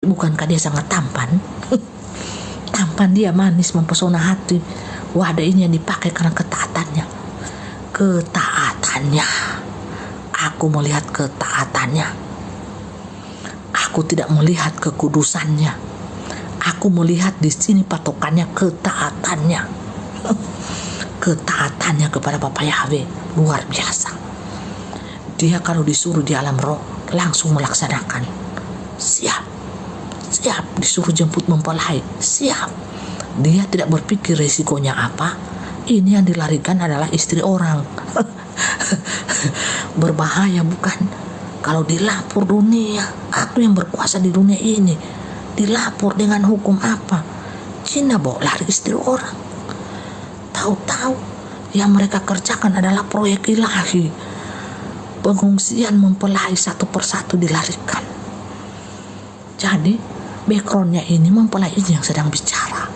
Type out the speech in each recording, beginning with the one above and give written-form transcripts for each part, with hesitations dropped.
Bukankah dia sangat tampan? Tampan, dia manis, mempesona hati. Wadah ini yang dipakai karena ketaatannya. Ketaatannya. Aku melihat ketaatannya. Aku tidak melihat kekudusannya. Aku melihat di sini patokannya ketaatannya. Ketaatannya kepada Bapak Yahweh luar biasa. Dia kalau disuruh di alam roh langsung melaksanakan. Siap. Disuruh jemput mempelai, siap. Dia tidak berpikir resikonya apa. Ini yang dilarikan adalah istri orang. Berbahaya bukan? Kalau dilapor dunia, aku yang berkuasa di dunia ini, dilapor dengan hukum apa? Cina bawa lari istri orang. Tahu-tahu yang mereka kerjakan adalah proyek ilahi. Pengungsian mempelai satu persatu dilarikan. Jadi backgroundnya ini mempelai ini yang sedang bicara.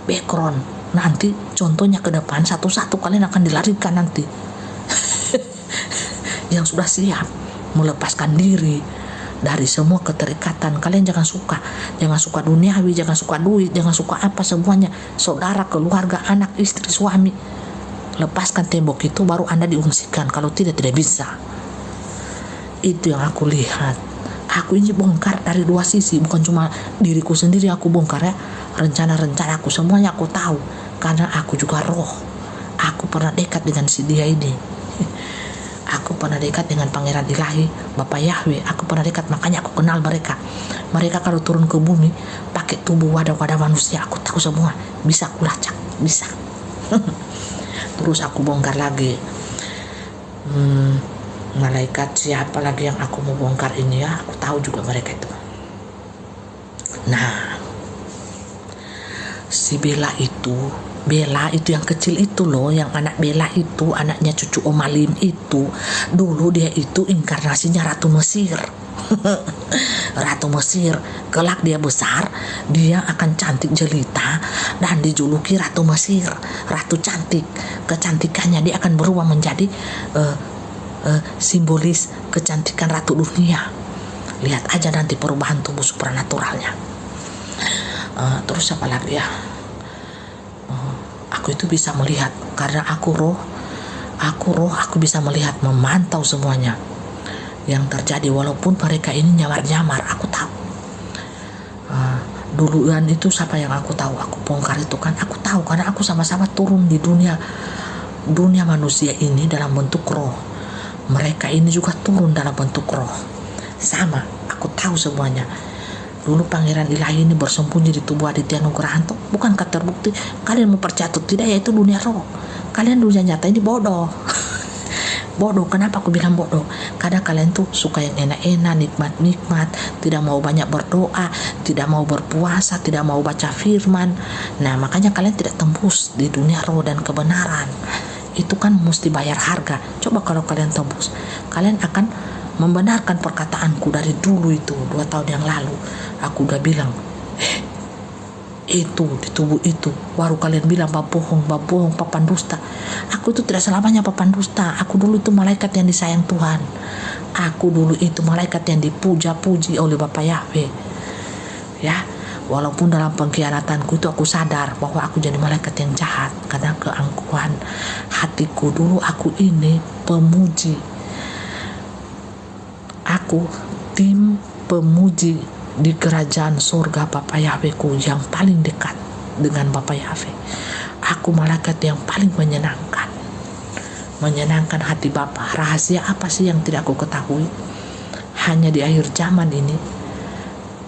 Background nanti contohnya ke depan satu-satu kalian akan dilarikan nanti. Yang sudah siap melepaskan diri dari semua keterikatan. Kalian jangan suka duniawi, jangan suka duit, jangan suka apa semuanya, saudara, keluarga, anak, istri, suami. Lepaskan tembok itu baru Anda diungsikan. Kalau tidak bisa. Itu yang aku lihat. Aku ini bongkar dari dua sisi, bukan cuma diriku sendiri aku bongkar ya. Rencana-rencana aku semuanya aku tahu, karena aku juga roh. Aku pernah dekat dengan si dia ini. Aku pernah dekat dengan Pangeran Ilahi, Bapak Yahweh. Aku pernah dekat, makanya aku kenal mereka. Mereka kalau turun ke bumi pakai tubuh wadah-wadah manusia, aku tahu semua. Bisa aku lacak, bisa. Terus aku bongkar lagi. Malaikat siapa lagi yang aku mau bongkar ini ya, aku tahu juga mereka itu. Nah, si Bella itu yang kecil itu loh, yang anak Bella itu, anaknya cucu Om Alim itu, dulu dia itu inkarnasinya Ratu Mesir. Ratu Mesir, kelak dia besar, dia akan cantik jelita dan dijuluki Ratu Mesir, Ratu cantik. Kecantikannya dia akan berubah menjadi simbolis kecantikan ratu dunia. Lihat aja nanti perubahan tubuh supranaturalnya. Terus apa lagi ya? Aku itu bisa melihat karena aku roh, aku bisa melihat, memantau semuanya yang terjadi. Walaupun mereka ini nyamar-nyamar, aku tahu. Duluan itu siapa yang aku tahu, aku bongkar itu kan, aku tahu karena aku sama-sama turun di dunia manusia ini dalam bentuk roh. Mereka ini juga turun dalam bentuk roh. Sama, aku tahu semuanya. Dulu Pangeran Ilahi ini bersembunyi di tubuh Aditya Nugrahanto. Bukankah terbukti? Kalian mau percaya atau tidak, yaitu dunia roh. Kalian dunia nyata ini bodoh. Bodoh, kenapa aku bilang bodoh? Karena kalian tuh suka yang enak-enak, nikmat-nikmat, tidak mau banyak berdoa, tidak mau berpuasa, tidak mau baca firman. Nah, makanya kalian tidak tembus di dunia roh dan kebenaran. Itu kan mesti bayar harga. Coba kalau kalian tembus, kalian akan membenarkan perkataanku dari dulu itu, 2 tahun yang lalu. Aku udah bilang, itu di tubuh itu, baru kalian bilang bab bohong, papan dusta. Aku itu tidak selamanya papan dusta. Aku dulu itu malaikat yang disayang Tuhan. Aku dulu itu malaikat yang dipuja-puji oleh Bapak Yahweh. Ya, walaupun dalam pengkhianatanku itu aku sadar bahwa aku jadi malaikat yang jahat karena keangkuhan hatiku. Dulu aku ini pemuji. Aku tim pemuji di kerajaan surga Bapak Yahwehku yang paling dekat dengan Bapak Yahweh. Aku malaikat yang paling menyenangkan hati Bapa. Rahasia apa sih yang tidak aku ketahui? Hanya di akhir zaman ini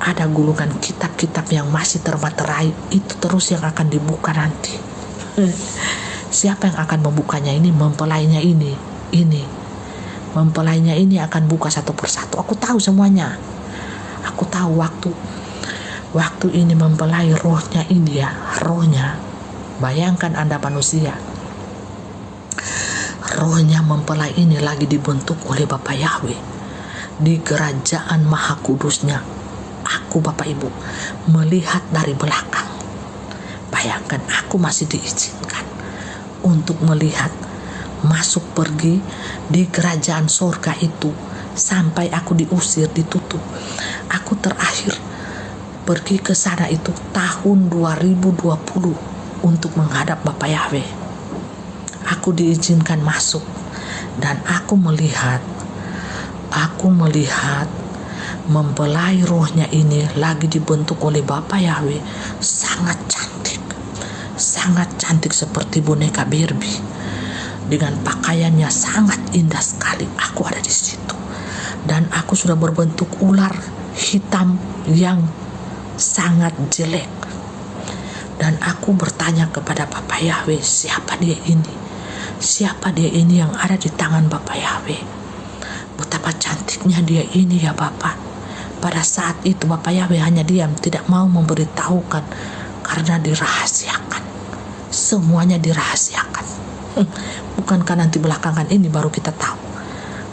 ada gulungan kitab-kitab yang masih termaterai, itu terus yang akan dibuka nanti. Siapa yang akan membukanya? Ini mempelainya ini mempelainya ini akan buka satu persatu. Aku tahu semuanya. Aku tahu waktu ini mempelai rohnya ini ya, rohnya. Bayangkan Anda manusia, rohnya mempelai ini lagi dibentuk oleh Bapak Yahweh di kerajaan Maha Kudusnya. Aku Bapak Ibu melihat dari belakang. Bayangkan aku masih diizinkan untuk melihat masuk pergi di kerajaan surga itu sampai aku diusir, ditutup. Aku terakhir pergi ke sana itu tahun 2020 untuk menghadap Bapak Yahweh. Aku diizinkan masuk dan aku melihat mempelai rohnya ini lagi dibentuk oleh Bapak Yahweh, sangat cantik seperti boneka Barbie, dengan pakaiannya sangat indah sekali. Aku ada di situ dan aku sudah berbentuk ular hitam yang sangat jelek, dan aku bertanya kepada Bapak Yahweh, siapa dia ini yang ada di tangan Bapak Yahweh? Betapa cantiknya dia ini ya Bapak. Pada saat itu Bapak Yahweh hanya diam, tidak mau memberitahukan karena dirahasiakan. Semuanya dirahasiakan. Bukankah nanti belakangan ini baru kita tahu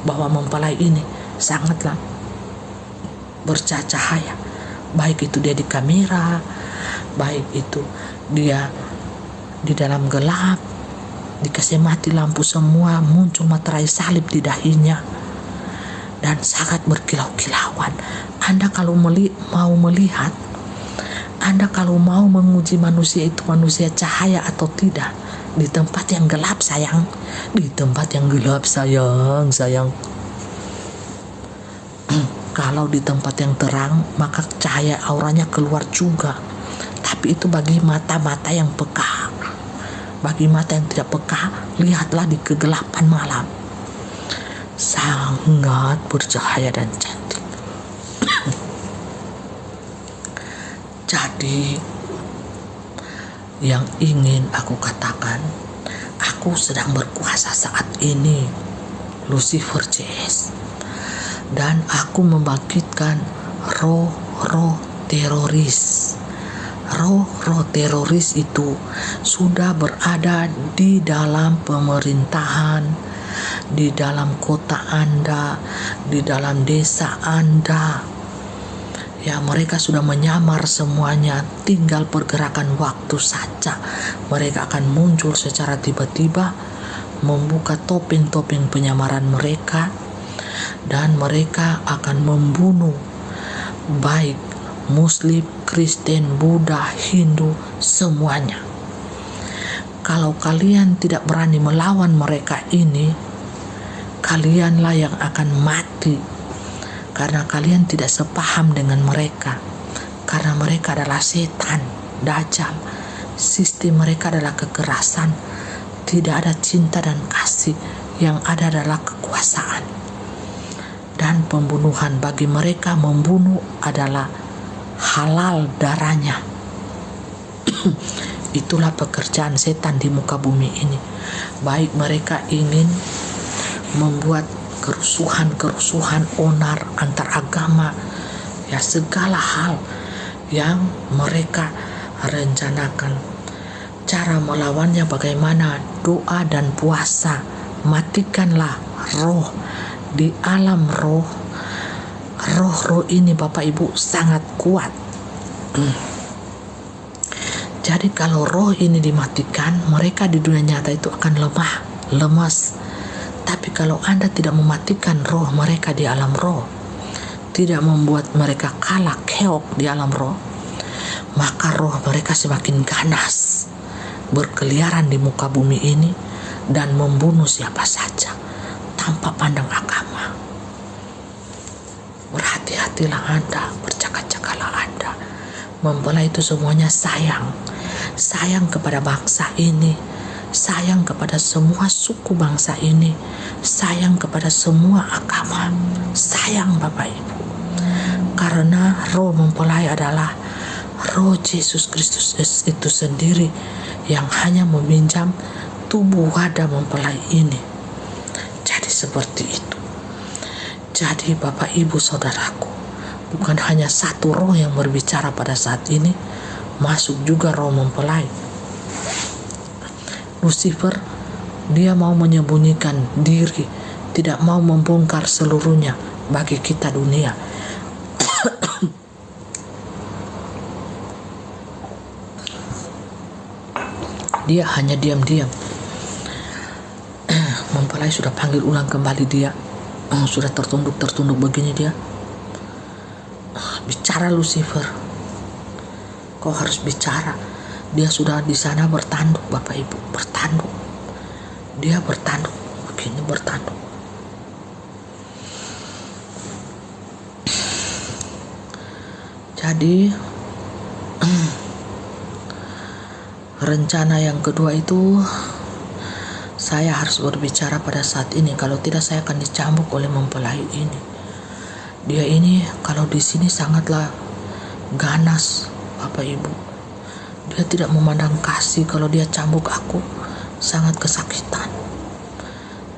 bahwa mempelai ini sangatlah bercahaya, baik itu dia di kamera, baik itu dia di dalam gelap, dikasih mati lampu semua, muncul materai salib di dahinya dan sangat berkilau-kilauan. Anda kalau mau melihat, Anda kalau mau menguji manusia itu manusia cahaya atau tidak, di tempat yang gelap sayang, Kalau di tempat yang terang maka cahaya auranya keluar juga. Tapi itu bagi mata-mata yang peka. Bagi mata yang tidak peka, lihatlah di kegelapan malam. Sangat bercahaya dan cantik. Jadi yang ingin aku katakan, aku sedang berkuasa saat ini, Lucifer JS, dan aku membangkitkan roh-roh teroris. Roh-roh teroris itu sudah berada di dalam pemerintahan, di dalam kota Anda, di dalam desa Anda. Ya, mereka sudah menyamar semuanya, tinggal pergerakan waktu saja. Mereka akan muncul secara tiba-tiba, membuka topeng-topeng penyamaran mereka, dan mereka akan membunuh baik Muslim, Kristen, Buddha, Hindu, semuanya. Kalau kalian tidak berani melawan mereka ini, kalianlah yang akan mati, karena kalian tidak sepaham dengan mereka. Karena mereka adalah setan, dajjal. Sistem mereka adalah kekerasan. Tidak ada cinta dan kasih, yang ada adalah kekuasaan dan pembunuhan. Bagi mereka membunuh adalah halal darahnya. Itulah pekerjaan setan di muka bumi ini. Baik mereka ingin membuat kerusuhan onar antar agama, ya segala hal yang mereka rencanakan. Cara melawannya bagaimana? Doa dan puasa. Matikanlah roh. Di alam roh ini Bapak Ibu sangat kuat. Jadi kalau roh ini dimatikan, mereka di dunia nyata itu akan lemah, lemas. Tapi kalau Anda tidak mematikan roh mereka di alam roh, tidak membuat mereka kalah, keok di alam roh, maka roh mereka semakin ganas, berkeliaran di muka bumi ini dan membunuh siapa saja tanpa pandang agama. Berhati-hatilah Anda, berjaga-jagalah Anda. Mempelai itu semuanya sayang kepada bangsa ini, sayang kepada semua suku bangsa ini, sayang kepada semua agama, sayang Bapak Ibu. Karena roh mempelai adalah roh Yesus Kristus itu sendiri yang hanya meminjam tubuh wadah mempelai ini. Jadi seperti itu. Jadi Bapak Ibu Saudaraku, bukan hanya satu roh yang berbicara pada saat ini, masuk juga roh mempelai. Lucifer, dia mau menyembunyikan diri, tidak mau membongkar seluruhnya bagi kita dunia. Dia hanya diam-diam. Mempelai sudah panggil ulang kembali dia, sudah tertunduk begini dia. Bicara Lucifer, Kau harus bicara. Dia sudah di sana bertanduk, Bapak Ibu, bertanduk. Dia bertanduk, begini bertanduk. Jadi rencana yang kedua itu, saya harus berbicara pada saat ini. Kalau tidak saya akan dicambuk oleh mempelai ini. Dia ini kalau di sini sangatlah ganas, Bapak Ibu. Dia tidak memandang kasih. Kalau dia cambuk aku, sangat kesakitan.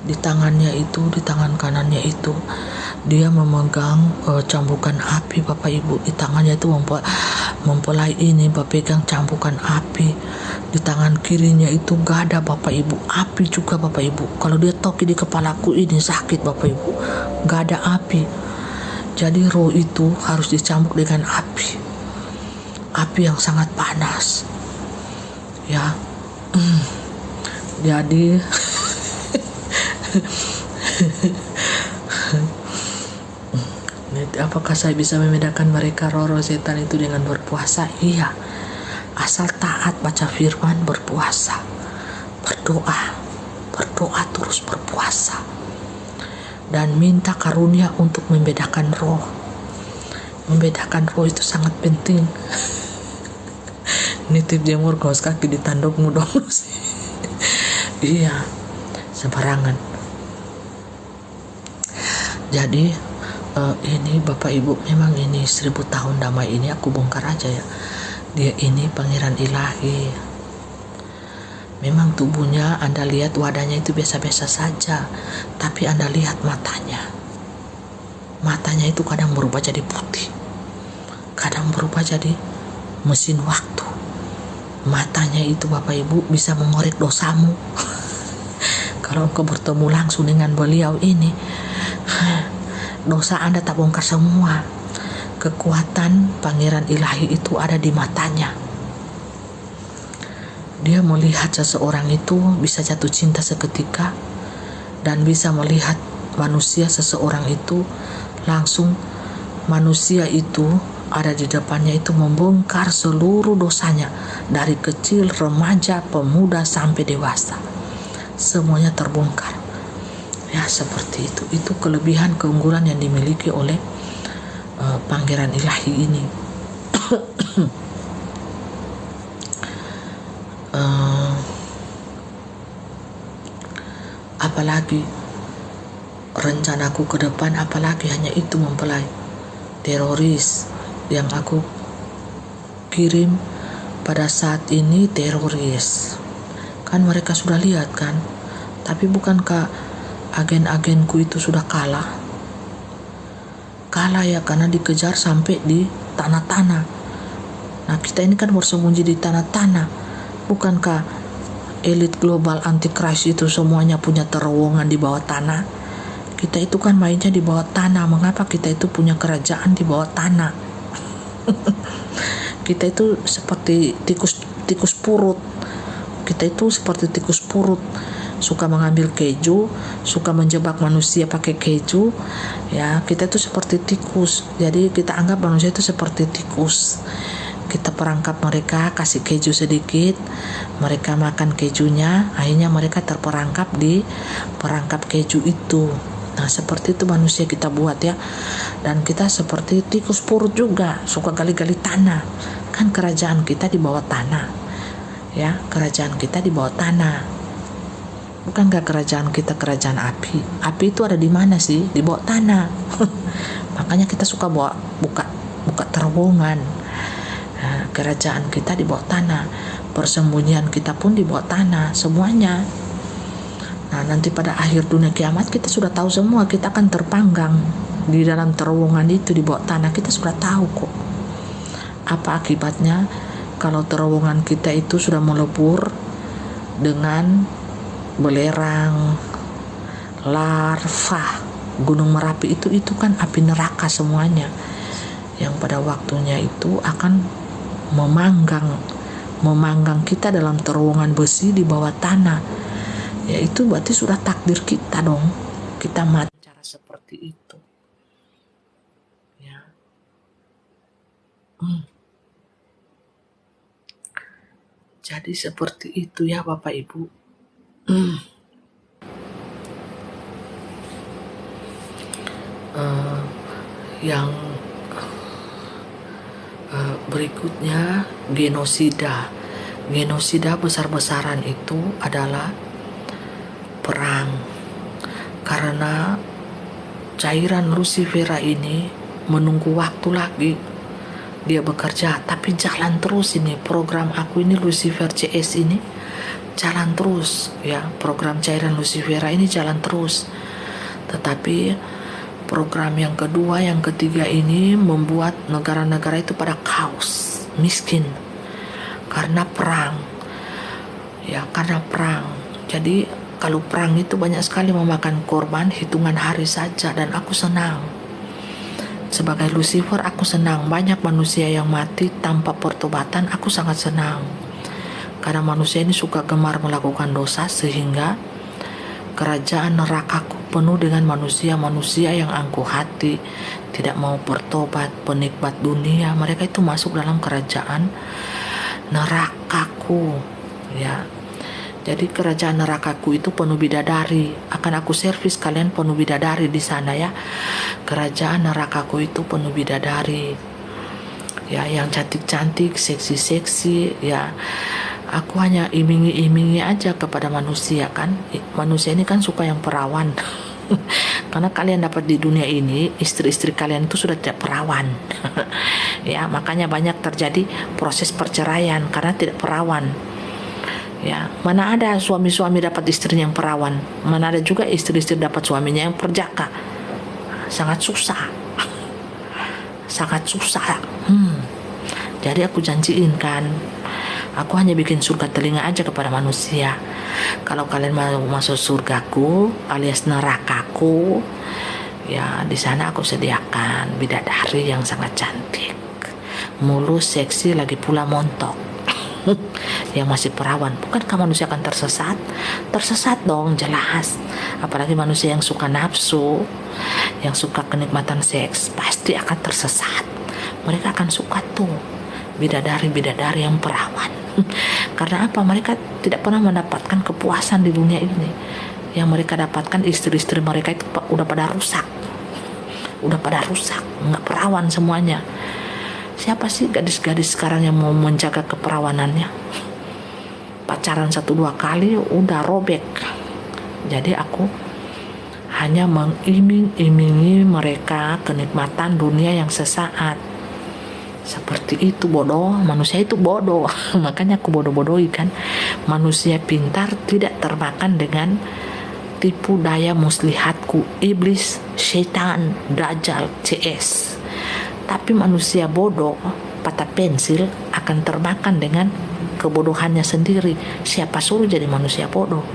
Di tangannya itu, di tangan kanannya itu, dia memegang cambukan api, Bapak Ibu. Di tangannya itu mempelai ini pegang cambukan api. Di tangan kirinya itu gak ada, Bapak Ibu, api juga, Bapak Ibu. Kalau dia toki di kepalaku ini sakit, Bapak Ibu, gak ada api. Jadi roh itu harus dicambuk dengan api, api yang sangat panas, ya. Jadi apakah saya bisa membedakan mereka roh setan itu dengan berpuasa? Iya, asal taat baca firman, berpuasa, berdoa terus, berpuasa, dan minta karunia untuk membedakan roh. Membedakan roh itu sangat penting. Nitip jemur kaos kaki di tandukmu dong. Iya, sembarangan. Jadi ini Bapak Ibu, memang ini 1000 tahun damai ini aku bongkar aja ya. Dia ini pangeran ilahi. Memang tubuhnya Anda lihat wadahnya itu biasa-biasa saja, tapi Anda lihat matanya. Matanya itu kadang berubah jadi putih, kadang berubah jadi mesin waktu. Matanya itu Bapak Ibu bisa mengorek dosamu. Kalau engkau bertemu langsung dengan beliau ini, dosa Anda tak bongkar semua. Kekuatan pangeran ilahi itu ada di matanya. Dia melihat seseorang itu bisa jatuh cinta seketika, dan bisa melihat manusia seseorang itu langsung. Manusia itu ada di depannya itu membongkar seluruh dosanya, dari kecil, remaja, pemuda sampai dewasa, semuanya terbongkar. Ya, seperti itu. Itu kelebihan keunggulan yang dimiliki oleh pangeran ilahi ini. Apalagi rencanaku ke depan, apalagi hanya itu mempelai. Teroris yang aku kirim pada saat ini, teroris. Kan mereka sudah lihat kan? Tapi bukankah agen-agenku itu sudah kalah? Kalah ya, karena dikejar sampai di tanah-tanah. Nah, kita ini kan bersembunyi di tanah-tanah. Bukankah elit global antikris itu semuanya punya terowongan di bawah tanah? Kita itu kan mainnya di bawah tanah. Mengapa kita itu punya kerajaan di bawah tanah? Kita itu seperti tikus purut. Kita itu seperti tikus purut, suka mengambil keju, suka menjebak manusia pakai keju. Ya, kita itu seperti tikus. Jadi kita anggap manusia itu seperti tikus. Kita perangkap mereka, kasih keju sedikit, mereka makan kejunya, akhirnya mereka terperangkap di perangkap keju itu. Nah, seperti itu manusia kita buat ya. Dan kita seperti tikus purut juga, suka gali-gali tanah. Kan kerajaan kita di bawah tanah. Ya, kerajaan kita di bawah tanah. Bukankah kerajaan kita kerajaan api? Api itu ada di mana sih? Di bawah tanah. Makanya kita suka buka terowongan. Nah, kerajaan kita di bawah tanah. Persembunyian kita pun di bawah tanah, semuanya. Nah, nanti pada akhir dunia kiamat kita sudah tahu semua, kita akan terpanggang di dalam terowongan itu di bawah tanah. Kita sudah tahu kok. Apa akibatnya kalau terowongan kita itu sudah melebur dengan belerang, larva, gunung Merapi itu kan api neraka semuanya, yang pada waktunya itu akan memanggang kita dalam terowongan besi di bawah tanah. Ya, itu berarti sudah takdir kita dong, kita mati cara seperti itu ya. Jadi seperti itu ya Bapak Ibu. Yang berikutnya genosida. Genosida besar-besaran itu adalah perang. Karena cairan lucifera ini menunggu waktu lagi dia bekerja, tapi jalan terus ini program aku ini Lucifer CS ini jalan terus ya, program cairan lucifera ini jalan terus. Tetapi program yang kedua, yang ketiga ini membuat negara-negara itu pada kaos, miskin karena perang. Ya, karena perang. Jadi kalau perang itu banyak sekali memakan korban, hitungan hari saja, dan aku senang. Sebagai Lucifer aku senang banyak manusia yang mati tanpa pertobatan. Aku sangat senang karena manusia ini suka gemar melakukan dosa, sehingga kerajaan nerakaku penuh dengan manusia-manusia yang angkuh hati, tidak mau bertobat, penikmat dunia. Mereka itu masuk dalam kerajaan nerakaku ya. Jadi kerajaan nerakaku itu penuh bidadari. Akan aku servis kalian penuh bidadari di sana ya. Kerajaan nerakaku itu penuh bidadari. Ya, yang cantik-cantik, seksi-seksi ya. Aku hanya imingi-imingi aja kepada manusia kan. Manusia ini kan suka yang perawan. Karena kalian dapat di dunia ini, istri-istri kalian itu sudah tidak perawan. Ya, makanya banyak terjadi proses perceraian karena tidak perawan. Ya, mana ada suami-suami dapat istrinya yang perawan, mana ada juga istri-istri dapat suaminya yang perjaka. Sangat susah. Sangat susah. Jadi aku janjiin kan, aku hanya bikin surga telinga aja kepada manusia. Kalau kalian mau masuk surgaku alias nerakaku, ya di sana aku sediakan bidadari yang sangat cantik, mulus, seksi, lagi pula montok. Yang masih perawan. Bukankah manusia akan tersesat? Tersesat dong, jelas. Apalagi manusia yang suka nafsu, yang suka kenikmatan seks, pasti akan tersesat. Mereka akan suka tuh bidadari-bidadari yang perawan. Karena apa? Mereka tidak pernah mendapatkan kepuasan di dunia ini. Yang mereka dapatkan, istri-istri mereka itu udah pada rusak. Udah pada rusak, nggak perawan semuanya. Siapa sih gadis-gadis sekarang yang mau menjaga keperawanannya? Pacaran 1-2 kali udah robek. Jadi aku hanya mengiming-imingi mereka kenikmatan dunia yang sesaat. Seperti itu, bodoh. Manusia itu bodoh. Makanya aku bodoh-bodohi kan. Manusia pintar tidak termakan dengan tipu daya muslihatku, iblis, syaitan, dajjal, CS. Tapi manusia bodoh, patah pensil, akan termakan dengan kebodohannya sendiri. Siapa suruh jadi manusia bodoh?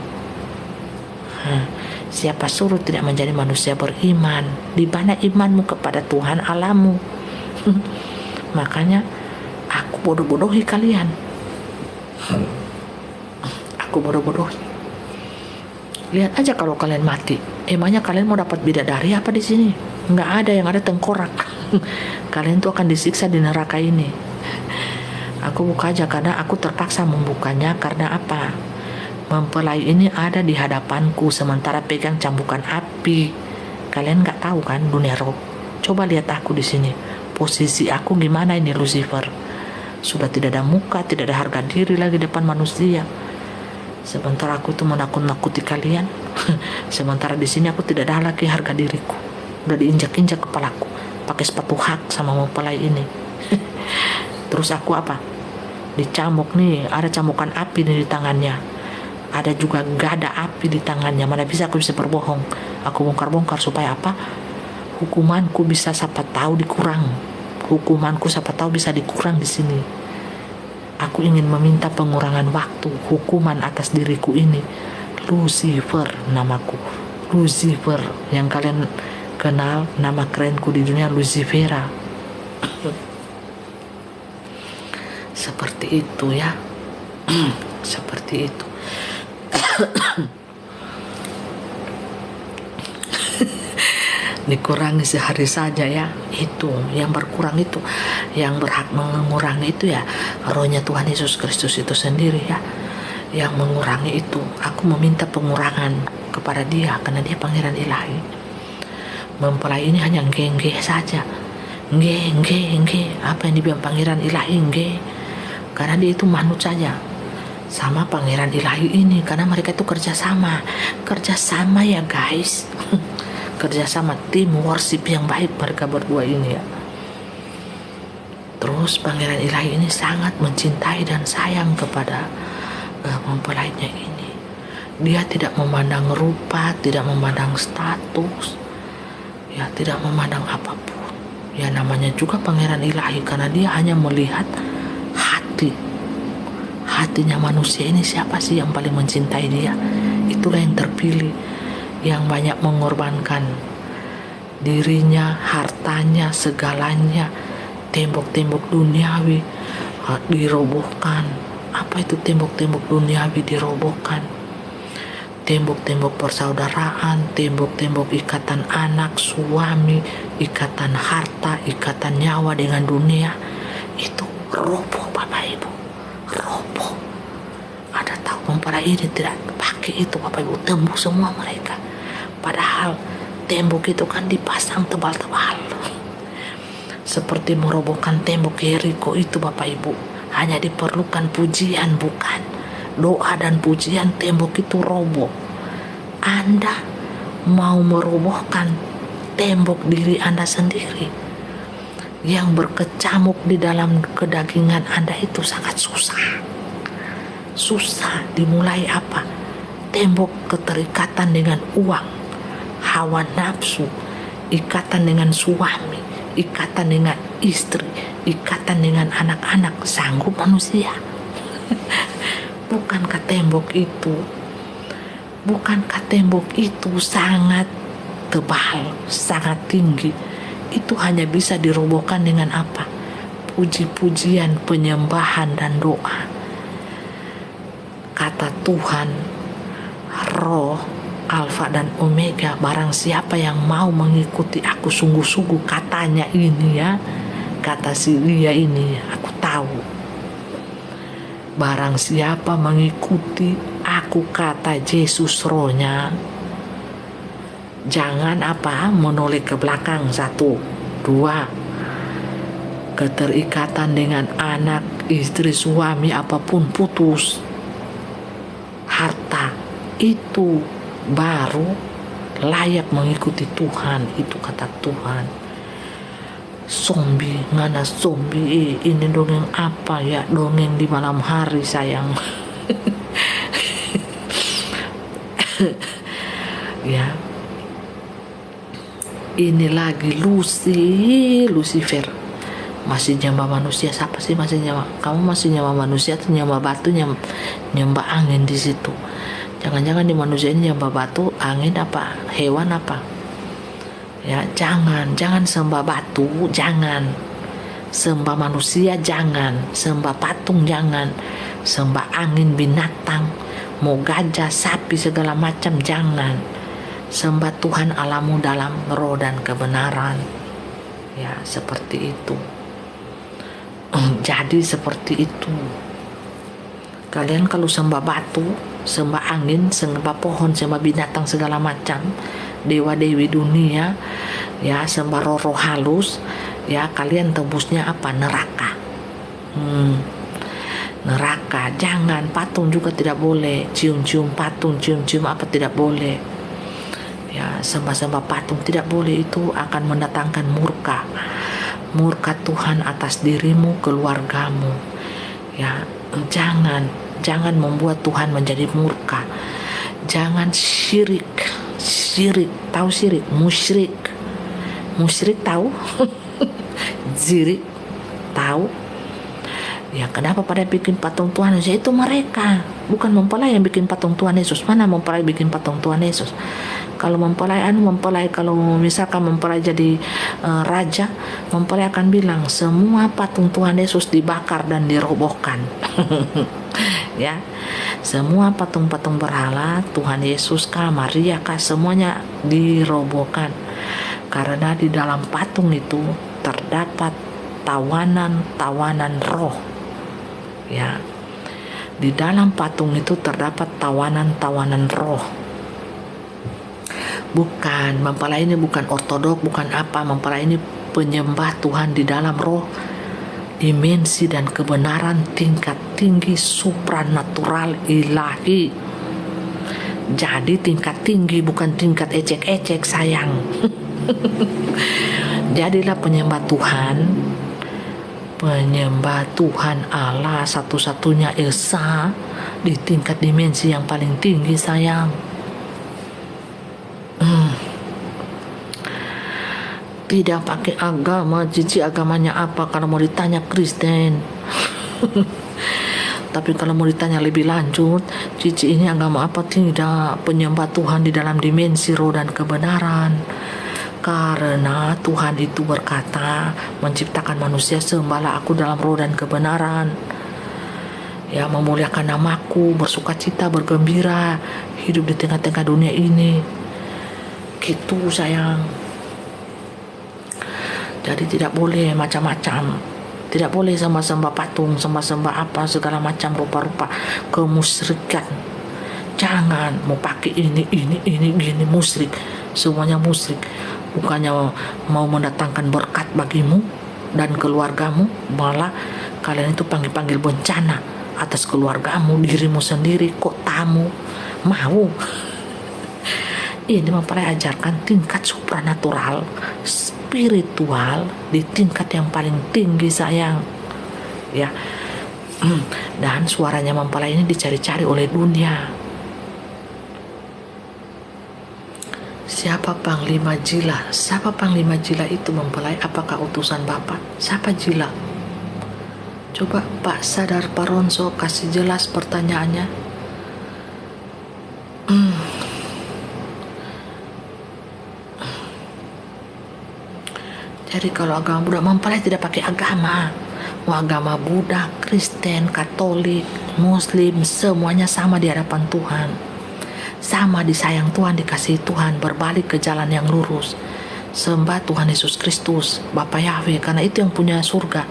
Siapa suruh tidak menjadi manusia beriman? Di mana imanmu kepada Tuhan Allahmu? Makanya aku bodoh-bodohi kalian. Aku bodoh-bodohi. Lihat aja kalau kalian mati. Emangnya kalian mau dapat bidadari apa di sini? Nggak ada, yang ada tengkorak. Kalian tuh akan disiksa di neraka ini. Aku buka aja karena aku terpaksa membukanya. Karena apa? Mempelai ini ada di hadapanku sementara pegang cambukan api. Kalian nggak tahu kan dunia roh? Coba lihat aku di sini. Posisi aku gimana ini, Lucifer? Sudah tidak ada muka, tidak ada harga diri lagi depan manusia. Sementara aku tuh menakut-nakuti kalian. Sementara di sini aku tidak ada lagi harga diriku. Udah diinjak-injak kepalaku pakai sepatu hak sama mempelai ini. Terus aku apa? Dicambuk nih, ada cambukan api nih di tangannya. Ada juga gada api di tangannya. Mana bisa aku bisa berbohong? Aku bongkar-bongkar supaya apa? Hukumanku bisa siapa tahu dikurang. Hukumanku siapa tahu bisa dikurang di sini. Aku ingin meminta pengurangan waktu, hukuman atas diriku ini. Lucifer namaku. Lucifer yang kalian kenal, nama kerenku di dunia Lucifera. Seperti itu ya. Seperti itu. dikurangi sehari saja ya. Itu yang berkurang, itu yang berhak mengurangi itu ya rohnya Tuhan Yesus Kristus itu sendiri ya, yang mengurangi itu. Aku meminta pengurangan kepada dia karena dia pangeran ilahi. Mempelai ini hanya nge saja, nge apa yang dibilang pangeran ilahi nge, karena dia itu manut saja sama pangeran ilahi ini, karena mereka itu kerjasama ya guys. Kerjasama, tim worship yang baik mereka berdua ini ya. Terus pangeran ilahi ini sangat mencintai dan sayang kepada mempelainya ini. Dia tidak memandang rupa, tidak memandang status ya, tidak memandang apapun ya, namanya juga pangeran ilahi, karena dia hanya melihat hatinya manusia ini. Siapa sih yang paling mencintai dia? Itulah yang terpilih, yang banyak mengorbankan dirinya, hartanya, segalanya. Tembok-tembok duniawi dirobohkan. Apa itu tembok-tembok duniawi dirobohkan? Tembok-tembok persaudaraan, tembok-tembok ikatan anak, suami, ikatan harta, ikatan nyawa dengan dunia, itu roboh Bapak Ibu, roboh. Ada tahu mempelai ini tidak pakai itu Bapak Ibu, tembus semua mereka. Padahal tembok itu kan dipasang tebal-tebal, seperti merobohkan tembok Yeriko itu Bapak Ibu. Hanya diperlukan pujian, bukan doa dan pujian, tembok itu roboh. Anda mau merobohkan tembok diri Anda sendiri yang berkecamuk di dalam kedagingan Anda, itu sangat susah. Dimulai apa? Tembok keterikatan dengan uang, hawa nafsu, ikatan dengan suami, ikatan dengan istri, ikatan dengan anak-anak. Sanggup manusia? Bukankah tembok itu sangat tebal, sangat tinggi? Itu hanya bisa dirobohkan dengan apa? Puji-pujian, penyembahan dan doa. Kata Tuhan, Roh Alfa dan Omega, barang siapa yang mau mengikuti aku sungguh-sungguh, katanya ini ya, kata si Lia ini, aku tahu. Barang siapa mengikuti aku, kata Yesus rohnya, jangan menoleh ke belakang. 1, 2, keterikatan dengan anak, istri, suami, apapun putus. Harta itu baru layak mengikuti Tuhan, itu kata Tuhan. Zombie, ngana zombie, ini dongeng apa ya? Dongeng di malam hari sayang. Ya, ini lagi Lucifer masih nyembah manusia. Siapa sih masih nyembah? Kamu masih nyembah manusia atau nyembah batu, nyembah angin di situ? Jangan-jangan di manusia ini nyembah batu, angin, apa hewan apa? Ya, jangan sembah batu, jangan sembah manusia, jangan sembah patung, jangan sembah angin, binatang, mau gajah, sapi, segala macam, jangan. Sembah Tuhan Allahmu dalam roh dan kebenaran. Ya, seperti itu. Jadi seperti itu. Kalian kalau sembah batu, sembah angin, sembah pohon, sembah binatang, segala macam, dewa-dewi dunia, ya, sembah roh-roh halus, ya, kalian tebusnya apa? Neraka. Neraka. Jangan. Patung juga tidak boleh. Cium-cium patung, cium-cium apa, tidak boleh. Ya, sembah-sembah patung tidak boleh. Itu akan mendatangkan murka Tuhan atas dirimu, keluargamu. Ya, jangan membuat Tuhan menjadi murka. Jangan syirik. Tahu syirik? Musyrik tahu? Zirik tahu? Ya, kenapa pada bikin patung Tuhan Yesus? Itu mereka, bukan mempelai yang bikin patung Tuhan Yesus. Mana mempelai bikin patung Tuhan Yesus? Kalau mempelai kalau misalkan mempelai jadi raja, mempelai akan bilang semua patung Tuhan Yesus dibakar dan dirobohkan. Ya, semua patung-patung berhala, Tuhan Yesus kah, Maria kah, semuanya dirobohkan. Karena di dalam patung itu terdapat tawanan-tawanan roh. Ya. Di dalam patung itu terdapat tawanan-tawanan roh. Bukan, mempelai ini bukan ortodok, bukan apa. Mempelai ini penyembah Tuhan di dalam roh, dimensi dan kebenaran tingkat tinggi supranatural ilahi. Jadi tingkat tinggi bukan tingkat ecek-ecek sayang. Jadilah penyembah Tuhan, penyembah Tuhan Allah satu-satunya Esa di tingkat dimensi yang paling tinggi sayang. Tidak pakai agama, cici agamanya apa kalau mau ditanya Kristen. Tapi kalau mau ditanya lebih lanjut, cici ini agama apa? Tidak, penyembah Tuhan di dalam dimensi roh dan kebenaran. Karena Tuhan itu berkata, menciptakan manusia, sembahlah aku dalam roh dan kebenaran. Ya, memuliakan namaku, bersukacita, bergembira, hidup di tengah-tengah dunia ini. Gitu sayang. Jadi tidak boleh macam-macam. Tidak boleh sembah-sembah patung, sembah-sembah apa segala macam rupa-rupa kemusyrikan. Jangan mau pakai ini gini musyrik. Semuanya musyrik. Bukannya mau mendatangkan berkat bagimu dan keluargamu, malah kalian itu panggil-panggil bencana atas keluargamu, dirimu sendiri, kok tamu mau. Ini mempelai ajarkan tingkat supranatural, spiritual di tingkat yang paling tinggi sayang. Ya. Dan suaranya mempelai ini dicari-cari oleh dunia. Siapa Panglima Jila? Siapa Panglima Jila itu mempelai? Apakah utusan Bapak? Siapa Jila? Coba Pak Sadar Paronso kasih jelas pertanyaannya. Jadi kalau agama Buddha, mempelai tidak pakai agama. Mau agama Buddha, Kristen, Katolik, Muslim, semuanya sama di hadapan Tuhan. Sama disayang Tuhan, dikasihi Tuhan, berbalik ke jalan yang lurus. Sembah Tuhan Yesus Kristus, Bapa Yahweh, karena itu yang punya surga.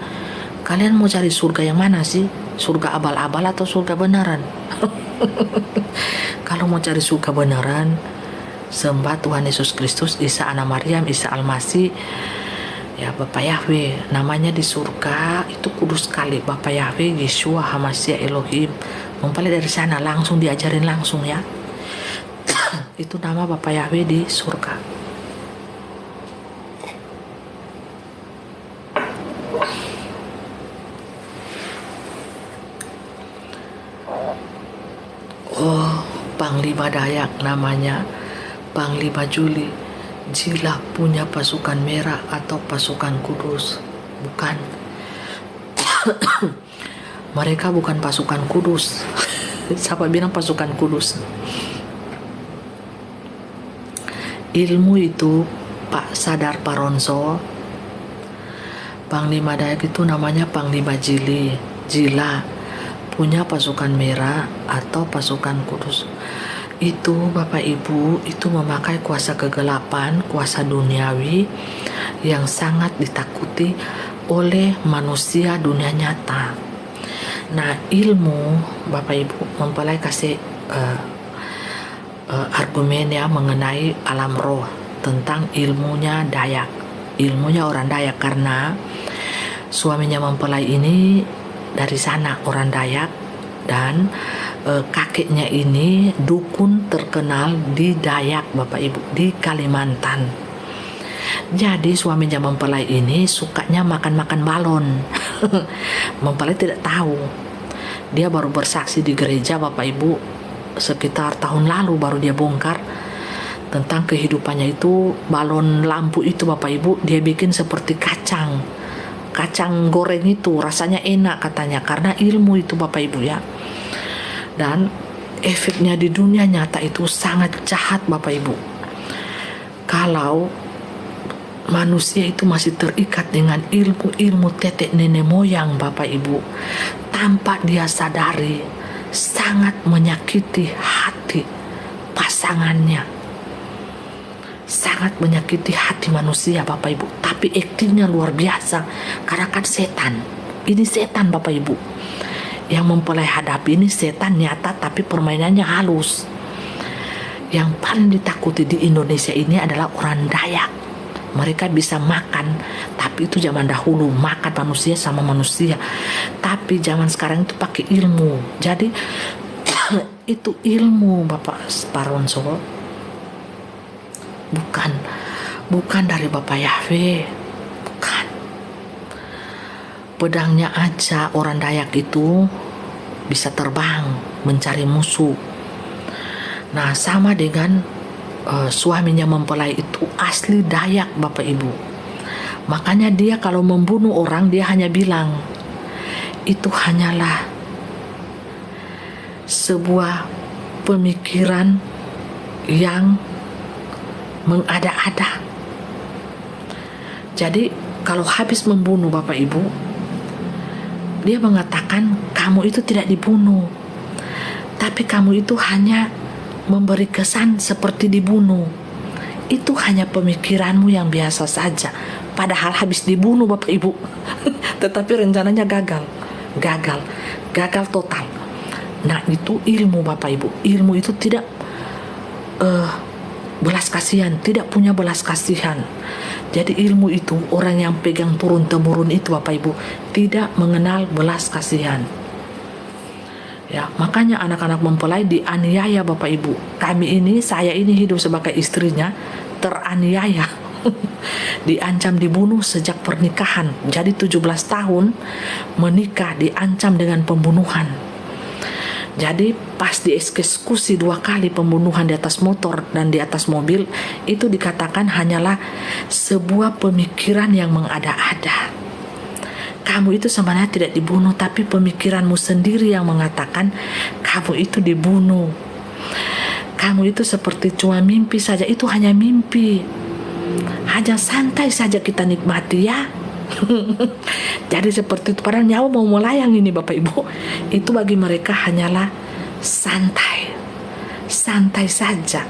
Kalian mau cari surga yang mana sih? Surga abal-abal atau surga beneran? Kalau mau cari surga beneran, sembah Tuhan Yesus Kristus, Isa Anak Maryam, Isa Al-Masih. Ya, Bapak Yahweh, namanya di surga itu kudus sekali. Bapak Yahweh, Yeshua HaMashiach Elohim. Mempelai dari sana langsung diajarin langsung ya. Itu nama Bapak Yahweh di surga. Oh, Panglima Dayak namanya Panglima Juli. Jila punya pasukan merah atau pasukan kudus? Bukan. Mereka bukan pasukan kudus. Siapa bilang pasukan kudus? Ilmu itu Pak Sadar Paronso, Panglima Dayak itu namanya Panglima Jila punya pasukan merah atau pasukan kudus. Itu Bapak Ibu, itu memakai kuasa kegelapan, kuasa duniawi yang sangat ditakuti oleh manusia dunia nyata. Nah, ilmu Bapak Ibu mempelai kasih argumen ya mengenai alam roh, tentang ilmunya Dayak, ilmunya orang Dayak, karena suaminya mempelai ini dari sana orang Dayak, dan kakeknya ini dukun terkenal di Dayak Bapak Ibu, di Kalimantan. Jadi suaminya mempelai ini sukanya makan-makan balon. Mempelai tidak tahu. Dia baru bersaksi di gereja Bapak Ibu sekitar tahun lalu, baru dia bongkar tentang kehidupannya itu. Balon lampu itu Bapak Ibu dia bikin seperti kacang goreng, itu rasanya enak katanya, karena ilmu itu Bapak Ibu ya. Dan efeknya di dunia nyata itu sangat jahat Bapak Ibu. Kalau manusia itu masih terikat dengan ilmu tetek nenek moyang Bapak Ibu, tanpa dia sadari, sangat menyakiti hati pasangannya, sangat menyakiti hati manusia Bapak Ibu, tapi aktingnya luar biasa karena kan setan. Ini setan Bapak Ibu yang mempelai hadapi, ini setan nyata tapi permainannya halus. Yang paling ditakuti di Indonesia ini adalah orang Dayak. Mereka bisa makan, tapi itu zaman dahulu makan manusia sama manusia. Tapi zaman sekarang itu pakai ilmu. Jadi itu ilmu Bapak Sparonso, bukan dari Bapak Yahweh, bukan. Pedangnya aja orang Dayak itu bisa terbang mencari musuh. Nah, sama dengan suaminya mempelai itu asli Dayak Bapak Ibu. Makanya dia kalau membunuh orang, dia hanya bilang itu hanyalah sebuah pemikiran yang mengada-ada. Jadi kalau habis membunuh Bapak Ibu, dia mengatakan kamu itu tidak dibunuh, tapi kamu itu hanya memberi kesan seperti dibunuh. Itu hanya pemikiranmu yang biasa saja, padahal habis dibunuh Bapak Ibu. Tetapi rencananya gagal total. Nah, itu ilmu Bapak Ibu. Ilmu itu tidak belas kasihan, tidak punya belas kasihan. Jadi ilmu itu orang yang pegang turun temurun itu Bapak Ibu tidak mengenal belas kasihan. Ya, makanya anak-anak mempelai dianiaya Bapak Ibu. Saya ini hidup sebagai istrinya teraniaya. Diancam dibunuh sejak pernikahan. Jadi 17 tahun menikah diancam dengan pembunuhan. Jadi pas dieksekusi 2 kali pembunuhan di atas motor dan di atas mobil, itu dikatakan hanyalah sebuah pemikiran yang mengada-ada. Kamu itu sebenarnya tidak dibunuh, tapi pemikiranmu sendiri yang mengatakan kamu itu dibunuh. Kamu itu seperti cuma mimpi saja, itu hanya mimpi. Hanya santai saja kita nikmati ya. Jadi seperti itu, padahal nyawa mau melayang ini Bapak Ibu. Itu bagi mereka hanyalah santai saja.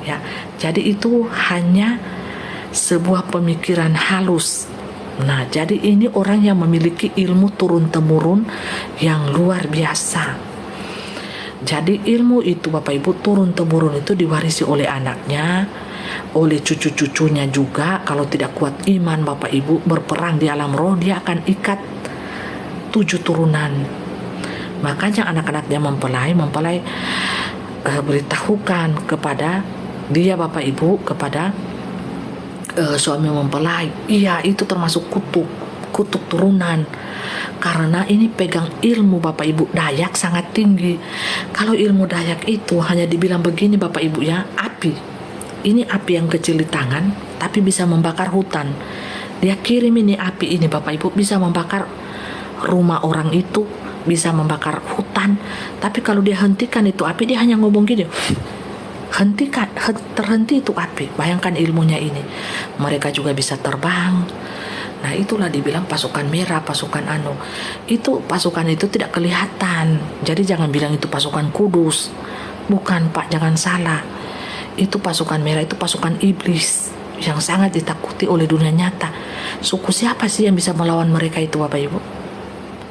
Ya, jadi itu hanya sebuah pemikiran halus. Nah, jadi ini orang yang memiliki ilmu turun-temurun yang luar biasa. Jadi ilmu itu Bapak Ibu turun-temurun itu diwarisi oleh anaknya, oleh cucu-cucunya juga. Kalau tidak kuat iman Bapak Ibu berperang di alam roh, dia akan ikat 7 turunan. Makanya anak-anaknya mempelai beritahukan kepada dia Bapak Ibu, kepada suami mempelai, iya itu termasuk kutuk turunan, karena ini pegang ilmu Bapak Ibu Dayak sangat tinggi. Kalau ilmu Dayak itu hanya dibilang begini Bapak Ibu ya, api ini api yang kecil di tangan tapi bisa membakar hutan. Dia kirim ini api ini Bapak Ibu bisa membakar rumah orang itu, bisa membakar hutan. Tapi kalau dia hentikan itu api, dia hanya ngomong gini, hentikan, terhenti itu api. Bayangkan ilmunya ini. Mereka juga bisa terbang. Nah, itulah dibilang pasukan merah, pasukan itu pasukan itu tidak kelihatan. Jadi jangan bilang itu pasukan kudus. Bukan Pak, jangan salah. Itu pasukan merah, itu pasukan iblis yang sangat ditakuti oleh dunia nyata. Suku siapa sih yang bisa melawan mereka itu Bapak Ibu?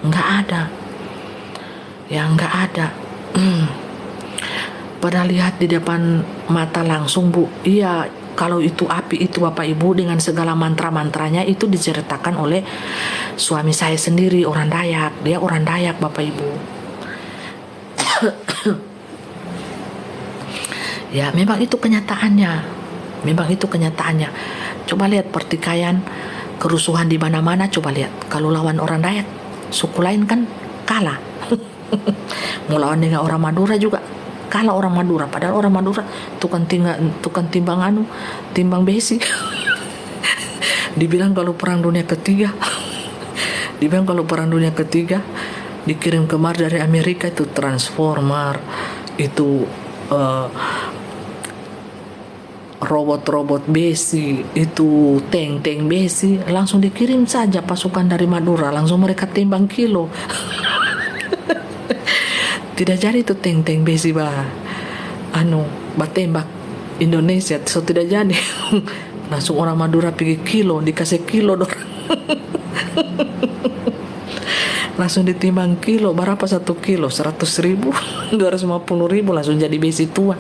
Enggak ada. Ya enggak ada. Pernah lihat di depan mata langsung Bu? Iya, kalau itu api itu Bapak Ibu dengan segala mantra-mantranya itu diceritakan oleh suami saya sendiri, orang Dayak. Dia orang Dayak Bapak Ibu. Ya, memang itu kenyataannya. Coba lihat pertikaian, kerusuhan di mana-mana, coba lihat. Kalau lawan orang Dayak, suku lain kan kalah. Mau lawan dengan orang Madura juga kalah orang Madura, padahal orang Madura tukang timbang besi. Dibilang kalau perang dunia ketiga dikirim ke Mars dari Amerika itu transformer, itu robot-robot besi, itu tank besi, langsung dikirim saja pasukan dari Madura, langsung mereka timbang kilo. Tidak jadi itu tank besi batembak Indonesia, so tidak jadi. Langsung orang Madura pergi kilo, dikasih kilo dorang. Langsung ditimbang kilo, berapa 1 kilo? 100.000, 250.000, langsung jadi besi tua.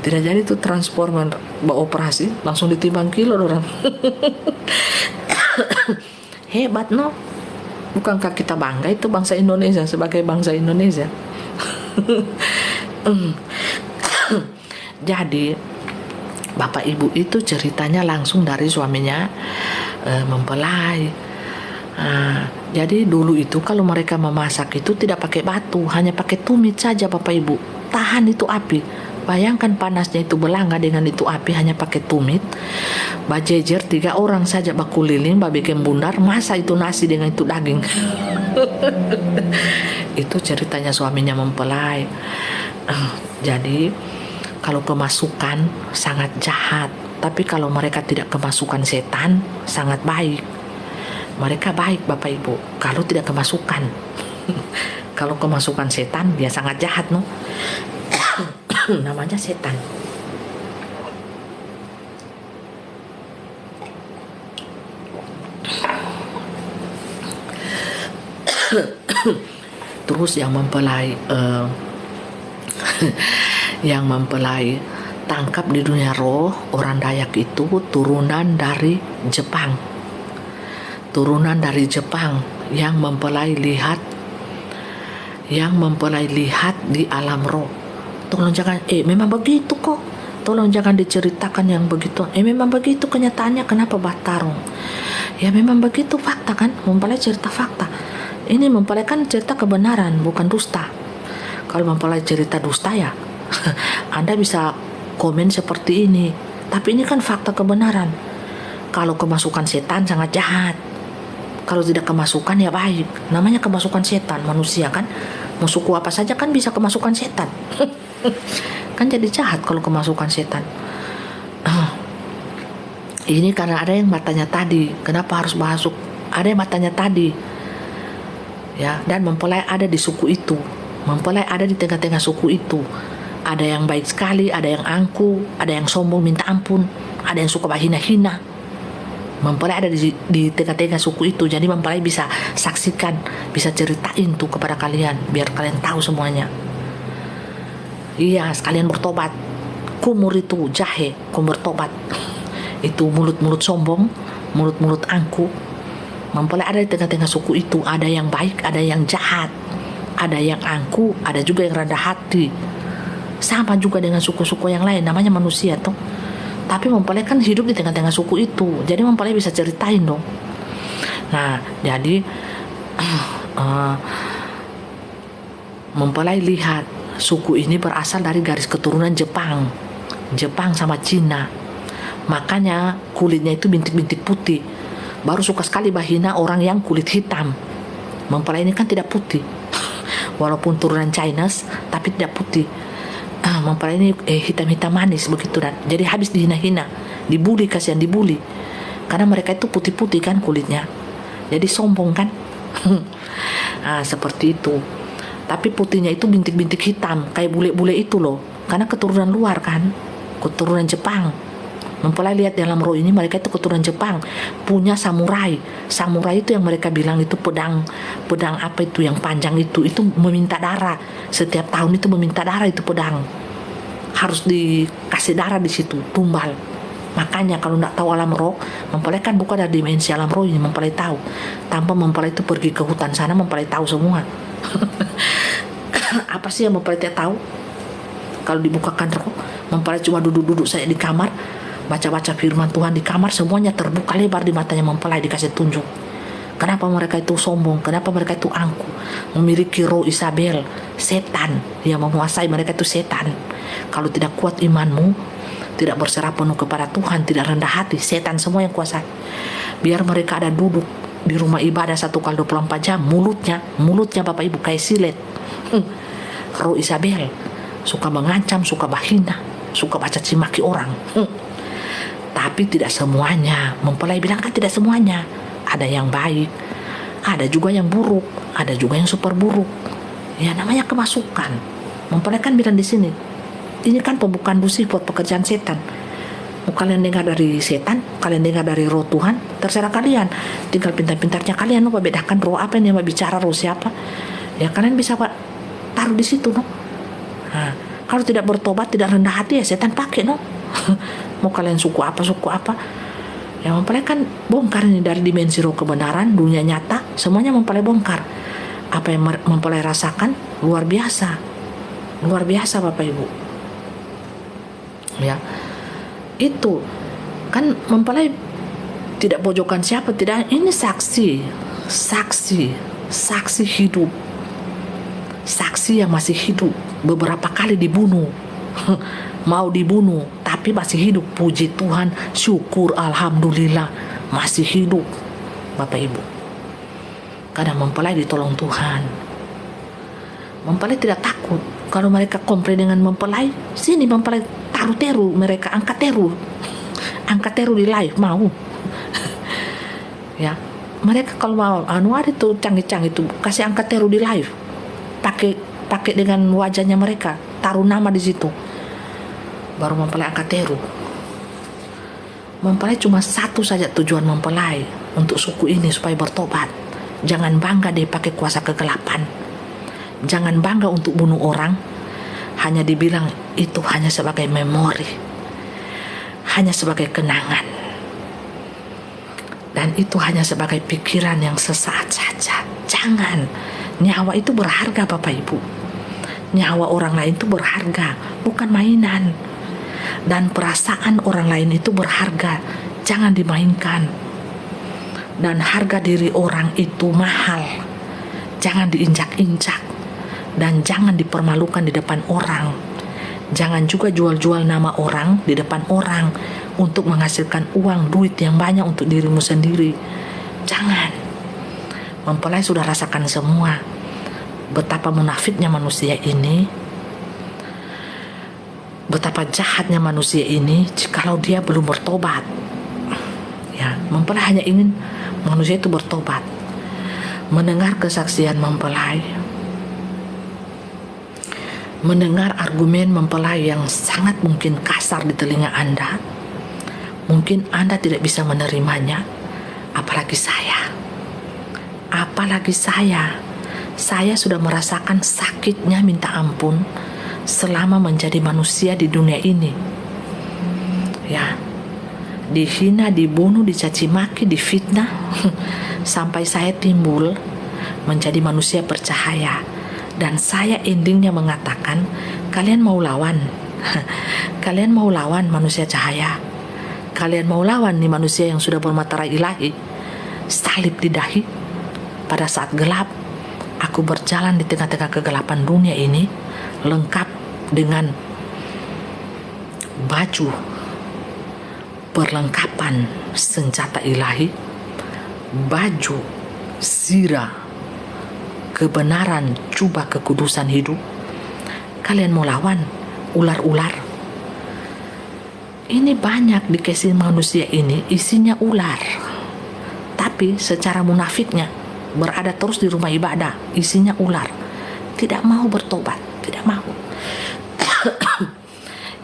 Tidak jadi tuh transformer operasi, langsung ditimbang kilo dorang. Hebat no? Bukankah kita bangga itu bangsa Indonesia sebagai bangsa Indonesia? Jadi bapak ibu itu ceritanya langsung dari suaminya mempelai. Jadi dulu itu kalau mereka memasak itu tidak pakai batu, hanya pakai tumit saja bapak ibu. Tahan itu api. Bayangkan panasnya itu belanga dengan itu api hanya pakai tumit. Bajejer 3 orang saja bakuliling, bikin bundar, masa itu nasi dengan itu daging. Itu ceritanya suaminya mempelai. Jadi kalau kemasukan sangat jahat, tapi kalau mereka tidak kemasukan setan sangat baik. Mereka baik bapak ibu kalau tidak kemasukan. Kalau kemasukan setan dia sangat jahat no. Namanya setan. Terus yang mempelai yang mempelai tangkap di dunia roh, orang Dayak itu turunan dari Jepang. Turunan dari Jepang yang mempelai lihat di alam roh. Tolong jangan memang begitu kok. Tolong jangan diceritakan yang begitu. Memang begitu kenyataannya, kenapa Batarong? Ya memang begitu fakta kan, mempelai cerita fakta. Ini mempelai kan cerita kebenaran, bukan dusta. Kalau mempelai cerita dusta ya Anda bisa komen seperti ini. Tapi ini kan fakta kebenaran. Kalau kemasukan setan sangat jahat. Kalau tidak kemasukan ya baik. Namanya kemasukan setan, manusia kan. Mau suku apa saja kan bisa kemasukan setan. Kan jadi jahat kalau kemasukan setan. Ini karena ada yang bertanya tadi, kenapa harus masuk? Ada yang bertanya tadi. Ya, dan mempelai ada di suku itu. Mempelai ada di tengah-tengah suku itu. Ada yang baik sekali, ada yang angku, ada yang sombong minta ampun, ada yang suka bahina-hina. Mempelai ada di tengah-tengah suku itu. Jadi mempelai bisa saksikan, bisa ceritain tuh kepada kalian biar kalian tahu semuanya. Iya, sekalian bertobat. Kumur itu jahe, kumur tobat. Itu mulut-mulut sombong, mulut-mulut angku. Mempelai ada di tengah-tengah suku itu. Ada yang baik, ada yang jahat, ada yang angku, ada juga yang rendah hati. Sama juga dengan suku-suku yang lain, namanya manusia tuh. Tapi mempelai kan hidup di tengah-tengah suku itu. Jadi mempelai bisa ceritain dong. Nah, jadi mempelai lihat suku ini berasal dari garis keturunan Jepang sama Cina. Makanya kulitnya itu bintik-bintik putih. Baru suka sekali bahina orang yang kulit hitam. Mempelai ini kan tidak putih. Walaupun turunan Chinese tapi tidak putih. Mempelai ini hitam-hitam manis begitu dan jadi habis dihina-hina, dibully, kasihan dibully karena mereka itu putih-putih kan kulitnya, jadi sombong kan. Seperti itu. Tapi putihnya itu bintik-bintik hitam kayak bule-bule itu loh, karena keturunan luar kan, keturunan Jepang. Mempelai lihat dalam roh ini mereka itu keturunan Jepang, punya samurai itu yang mereka bilang itu pedang apa itu yang panjang itu meminta darah. Setiap tahun itu meminta darah, itu pedang harus dikasih darah di situ, tumbal. Makanya kalau nggak tahu alam roh, mempelai kan bukan dari dimensi alam roh ini, mempelai tahu. Tanpa mempelai itu pergi ke hutan sana, mempelai tahu semua. Apa sih yang mempelai tidak tahu? Kalau dibukakan roh, mempelai cuma duduk-duduk saya di kamar, baca-baca firman Tuhan di kamar, semuanya terbuka lebar di matanya mempelai, dikasih tunjuk. Kenapa mereka itu sombong? Kenapa mereka itu angku? Memiliki roh Isabel, setan yang menguasai mereka itu setan. Kalau tidak kuat imanmu, tidak berserah penuh kepada Tuhan, tidak rendah hati, setan semua yang kuasai. Biar mereka ada duduk di rumah ibadah 1x24 jam, mulutnya Bapak Ibu kayak silet. Roh Isabel suka mengancam, suka bahina, suka baca cimaki orang. Tapi tidak semuanya. Mempelai bilang kan tidak semuanya. Ada yang baik, ada juga yang buruk, ada juga yang super buruk. Ya namanya kemasukan. Mempelai kan bilang di sini, Ini kan pembukaan busi buat pekerjaan setan. Mau kalian dengar dari setan, kalian dengar dari roh Tuhan, terserah kalian. Tinggal pintar-pintarnya kalian no, bedakan roh apa yang bicara, roh siapa. Ya kalian bisa Pak taruh di situ no. Nah, kalau tidak bertobat, tidak rendah hati, ya setan pakai no. Mau kalian suku apa, yang mempelai kan bongkar ini dari dimensi roh kebenaran, dunia nyata, semuanya mempelai bongkar. Apa yang mempelai rasakan luar biasa Bapak Ibu. Ya, itu kan mempelai tidak pojokan siapa, tidak. Ini saksi hidup, saksi yang masih hidup, beberapa kali dibunuh. Mau dibunuh tapi masih hidup. Puji Tuhan, syukur, alhamdulillah masih hidup Bapak Ibu. Kadang mempelai ditolong Tuhan. Mempelai tidak takut. Kalau mereka komplain dengan mempelai, sini mempelai taruh teru, mereka angkat teru di live mau. Ya, mereka kalau mau ada tuh canggih-canggih itu kasih angkat teru di live. Pakai dengan wajahnya mereka, taruh nama di situ. Baru mempelai angkat teru. Mempelai cuma satu saja tujuan mempelai, untuk suku ini supaya bertobat. Jangan bangga dia pakai kuasa kegelapan. Jangan bangga untuk bunuh orang. Hanya dibilang itu hanya sebagai memori, hanya sebagai kenangan, dan itu hanya sebagai pikiran yang sesaat saja. Jangan. Nyawa itu berharga Bapak Ibu. Nyawa orang lain itu berharga, bukan mainan. Dan perasaan orang lain itu berharga, jangan dimainkan. Dan harga diri orang itu mahal, jangan diinjak-injak. Dan jangan dipermalukan di depan orang. Jangan juga jual-jual nama orang di depan orang untuk menghasilkan uang, duit yang banyak untuk dirimu sendiri. Jangan. Mempelai sudah rasakan semua betapa munafiknya manusia ini, betapa jahatnya manusia ini jikalau dia belum bertobat. Ya, mempelai hanya ingin manusia itu bertobat. Mendengar kesaksian mempelai, mendengar argumen mempelai yang sangat mungkin kasar di telinga Anda, mungkin Anda tidak bisa menerimanya. Apalagi saya sudah merasakan sakitnya minta ampun selama menjadi manusia di dunia ini. Ya, dihina, dibunuh, dicaci maki, difitnah sampai saya timbul menjadi manusia bercahaya. Dan saya endingnya mengatakan, kalian mau lawan kalian mau lawan manusia cahaya, kalian mau lawan nih manusia yang sudah bermatarai ilahi, salib di dahi. Pada saat gelap, aku berjalan di tengah-tengah kegelapan dunia ini, lengkap dengan baju perlengkapan senjata ilahi, baju zirah kebenaran, jubah kekudusan hidup. Kalian mau lawan ular-ular? Ini banyak di casing manusia ini isinya ular, tapi secara munafiknya berada terus di rumah ibadah, isinya ular, tidak mau bertobat, tidak mau.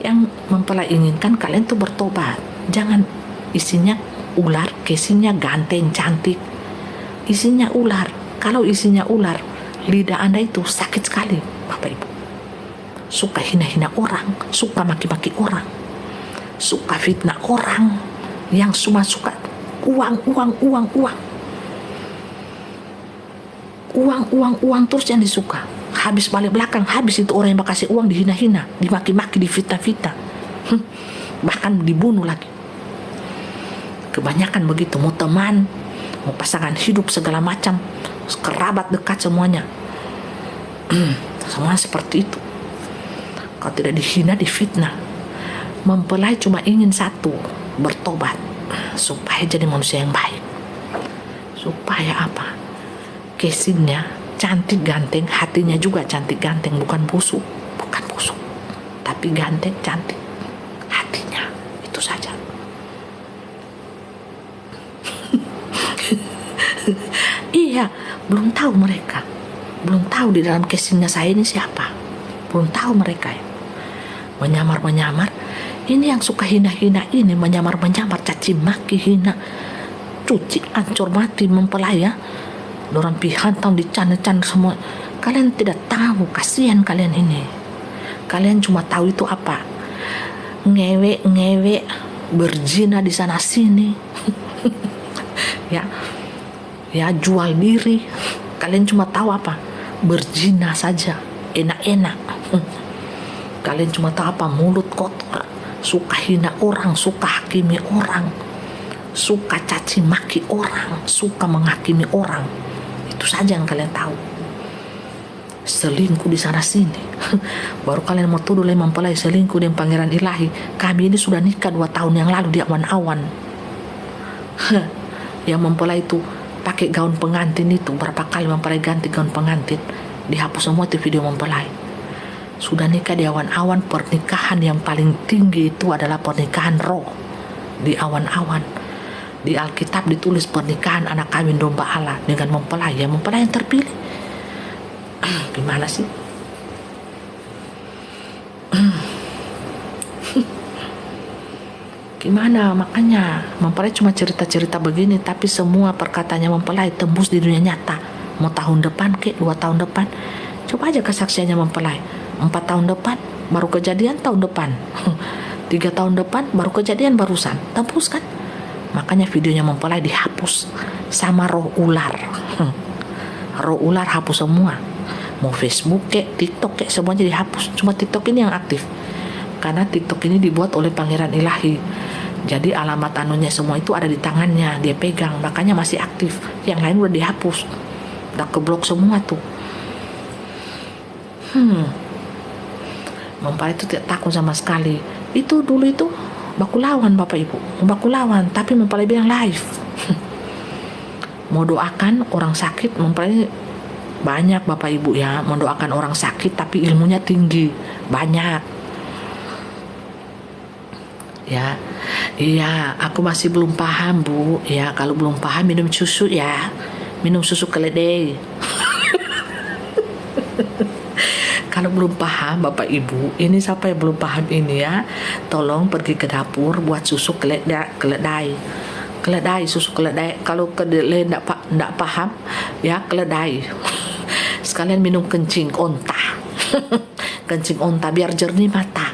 Yang mempelai inginkan kalian tuh bertobat. Jangan isinya ular, casingnya ganteng, cantik, isinya ular. Kalau isinya ular, lidah Anda itu sakit sekali Bapak Ibu. Suka hina-hina orang, suka maki-maki orang, suka fitnah orang, yang cuma suka uang terus yang disuka. Habis balik belakang, habis itu orang yang kasih uang dihina-hina, dimaki-maki, difitnah-fitnah, bahkan dibunuh lagi. Kebanyakan begitu. Mau teman, mau pasangan hidup, segala macam, kerabat dekat semuanya, semua seperti itu. Kalau tidak dihina, difitnah. Mempelai cuma ingin satu, bertobat supaya jadi manusia yang baik. Supaya apa? Casingnya cantik ganteng, hatinya juga cantik ganteng, bukan busuk, tapi ganteng cantik hatinya, itu saja. Iya, belum tahu mereka, belum tahu di dalam casingnya saya ini siapa, belum tahu mereka ya. menyamar-menyamar. Ini yang suka hina-hina ini, menyamar-menyamar, caci maki, hina, cuci, ancur mati, mempelai ya. Dorang pihantam dican-can semua. Kalian tidak tahu, kasihan kalian ini. Kalian cuma tahu itu apa? Ngewe, berzina di sana sini. ya jual diri. Kalian cuma tahu apa? Berzina saja, enak-enak. Kalian cuma tahu apa? Mulut kotor, suka hina orang, suka hakimi orang, suka caci maki orang, suka menghakimi orang. Itu saja yang kalian tahu. Selingkuh di sana sini. Baru kalian mau tuduh mempelai selingkuh dengan pangeran ilahi. Kami ini sudah nikah 2 tahun yang lalu di awan-awan. Yang mempelai itu pakai gaun pengantin itu, berapa kali mempelai ganti gaun pengantin, dihapus semua itu video mempelai. Sudah nikah di awan-awan. Pernikahan yang paling tinggi itu adalah pernikahan roh di awan-awan. Di Alkitab ditulis pernikahan anak kawin domba Allah dengan mempelai. Ya mempelai yang terpilih. Gimana sih? Gimana? Makanya mempelai cuma cerita-cerita begini, tapi semua perkataannya mempelai tembus di dunia nyata. Mau tahun depan kek, 2 tahun depan, coba aja kesaksiannya mempelai. 4 tahun depan baru kejadian, tahun depan 3 tahun depan baru kejadian, barusan tembus kan. Makanya videonya mempelai dihapus sama roh ular. Roh ular hapus semua. Mau Facebook kek, TikTok kek, semuanya dihapus. Cuma TikTok ini yang aktif, karena TikTok ini dibuat oleh pangeran ilahi. Jadi alamat anunya semua itu ada di tangannya, dia pegang, makanya masih aktif. Yang lain udah dihapus, udah keblok semua tuh. Mempelai itu tidak takut sama sekali. Itu dulu itu baku lawan Bapak Ibu, baku lawan, tapi mempelai bilang live. Mau doakan orang sakit, mempelai banyak Bapak Ibu ya, mendoakan orang sakit tapi ilmunya tinggi, banyak ya. Iya, aku masih belum paham Bu ya. Kalau belum paham minum susu ya, minum susu keledai. Kalau belum paham Bapak Ibu, ini siapa yang belum paham ini ya, tolong pergi ke dapur buat susu keledai, susu keledai. Kalau keledai enggak paham ya, keledai. Sekalian minum kencing onta. Kencing onta biar jernih mata.